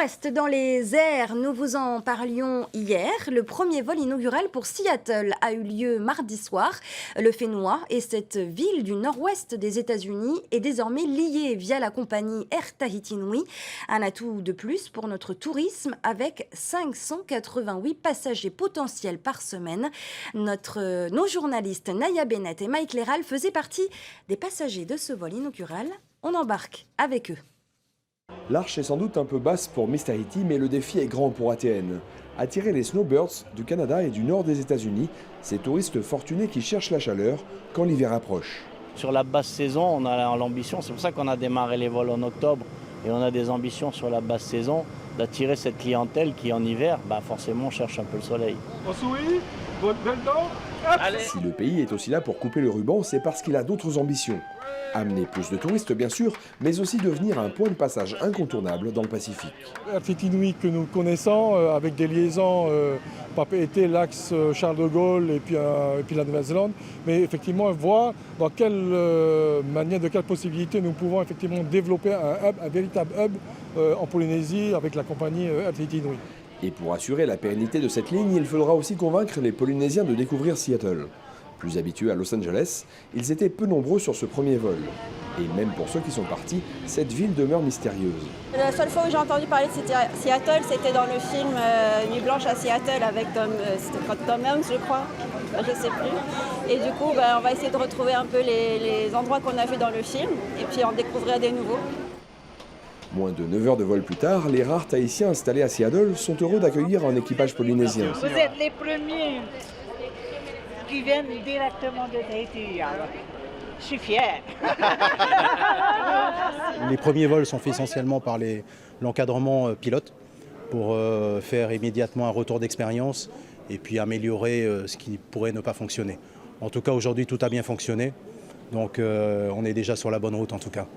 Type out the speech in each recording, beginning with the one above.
reste dans les airs, nous vous en parlions hier. Le premier vol inaugural pour Seattle a eu lieu mardi soir. Le Fénois et cette ville du nord-ouest des États-Unis est désormais liée via la compagnie Air Tahiti Nui. Un atout de plus pour notre tourisme avec 588 passagers potentiels par semaine. Nos journalistes Naya Bennett et Mike Leral faisaient partie des passagers de ce vol inaugural. On embarque avec eux. L'arche est sans doute un peu basse pour Miss Tahiti, mais le défi est grand pour ATN. Attirer les snowbirds du Canada et du nord des États-Unis, ces touristes fortunés qui cherchent la chaleur quand l'hiver approche. Sur la basse saison, on a l'ambition, c'est pour ça qu'on a démarré les vols en octobre, et on a des ambitions sur la basse saison d'attirer cette clientèle qui en hiver, forcément cherche un peu le soleil. Si le pays est aussi là pour couper le ruban, c'est parce qu'il a d'autres ambitions. Amener plus de touristes, bien sûr, mais aussi devenir un point de passage incontournable dans le Pacifique. Air Tahiti Nui que nous connaissons, avec des liaisons été l'axe Charles de Gaulle et puis la Nouvelle-Zélande, mais effectivement voir dans quelle manière, de quelle possibilité nous pouvons effectivement développer un véritable hub en Polynésie avec la compagnie Air Tahiti Nui. Et pour assurer la pérennité de cette ligne, il faudra aussi convaincre les Polynésiens de découvrir Seattle. Plus habitués à Los Angeles, ils étaient peu nombreux sur ce premier vol. Et même pour ceux qui sont partis, cette ville demeure mystérieuse. La seule fois où j'ai entendu parler de Seattle, c'était dans le film Nuit blanche à Seattle avec Tom Hanks, je crois. Je ne sais plus. Et du coup, on va essayer de retrouver un peu les endroits qu'on a vus dans le film et puis en découvrir des nouveaux. Moins de 9 heures de vol plus tard, les rares Tahitiens installés à Seattle sont heureux d'accueillir un équipage polynésien. Vous êtes les premiers qui viennent directement de Tahiti. Alors, je suis fier. Les premiers vols sont faits essentiellement par l'encadrement pilote pour faire immédiatement un retour d'expérience et puis améliorer ce qui pourrait ne pas fonctionner. En tout cas, aujourd'hui, tout a bien fonctionné. Donc, on est déjà sur la bonne route en tout cas.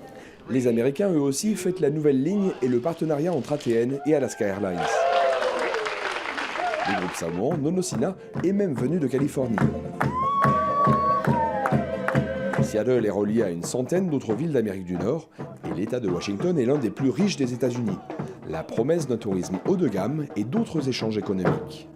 Les Américains, eux aussi, fêtent la nouvelle ligne et le partenariat entre ATN et Alaska Airlines. Le groupe samoan, Nonosina, est même venu de Californie. Seattle est relié à une centaine d'autres villes d'Amérique du Nord et l'État de Washington est l'un des plus riches des États-Unis. La promesse d'un tourisme haut de gamme et d'autres échanges économiques.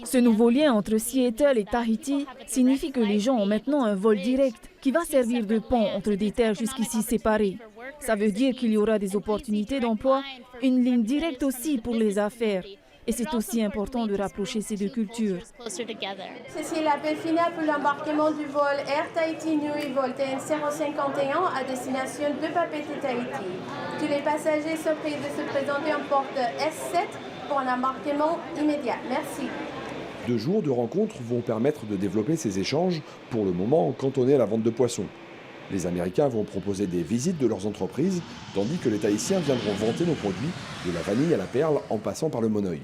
Ce nouveau lien entre Seattle et Tahiti signifie que les gens ont maintenant un vol direct qui va servir de pont entre des terres jusqu'ici séparées. Ça veut dire qu'il y aura des opportunités d'emploi, une ligne directe aussi pour les affaires. Et c'est aussi important de rapprocher ces deux cultures. Ceci est l'appel final pour l'embarquement du vol Air Tahiti Nui vol TN 051 à destination de Papeete, Tahiti. Tous les passagers sont priés de se présenter en porte S7 pour un embarquement immédiat. Merci. 2 jours de rencontres vont permettre de développer ces échanges, pour le moment cantonnés à la vente de poissons. Les Américains vont proposer des visites de leurs entreprises, tandis que les Tahitiens viendront vanter nos produits, de la vanille à la perle en passant par le monoeil.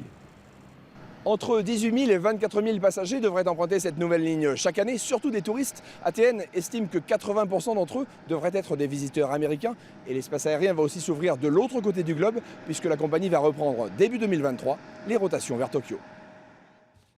Entre 18 000 et 24 000 passagers devraient emprunter cette nouvelle ligne chaque année, surtout des touristes. ATN estime que 80% d'entre eux devraient être des visiteurs américains et l'espace aérien va aussi s'ouvrir de l'autre côté du globe puisque la compagnie va reprendre début 2023 les rotations vers Tokyo.